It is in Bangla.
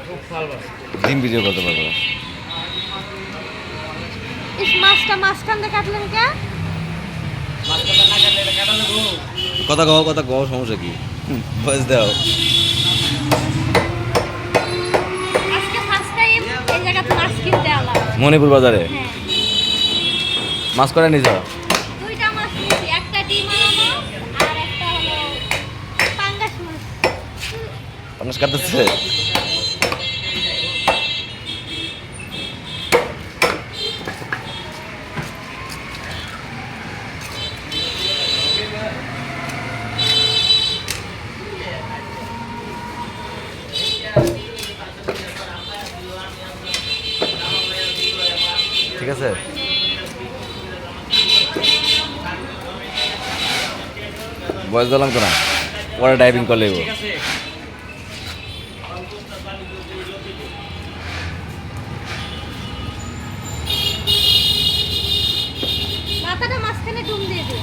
ডিম ভিডিও করতে পারবো। ইস মাছটা মাঝখান দিয়ে কাটলেন কে? কথা কও সমস্যা কি? বয়স দাও। আজকে ফার্স্ট টাইম এই জায়গাতে মাছ কিনতে এলাম। মণিপুর বাজারে হ্যাঁ মাছ করে নিছ? দুইটা মাছ নিয়েছি, একটা ডিম আলানো আর একটা হলো পাঙ্গাস মাছ। পাঙ্গাস কাটতেছে? ঠিক আছে। বয়স দিলাম তো না, পরে ডাইভিং করলে মাথাটা মাঝখানে ডুম দিয়ে দিই।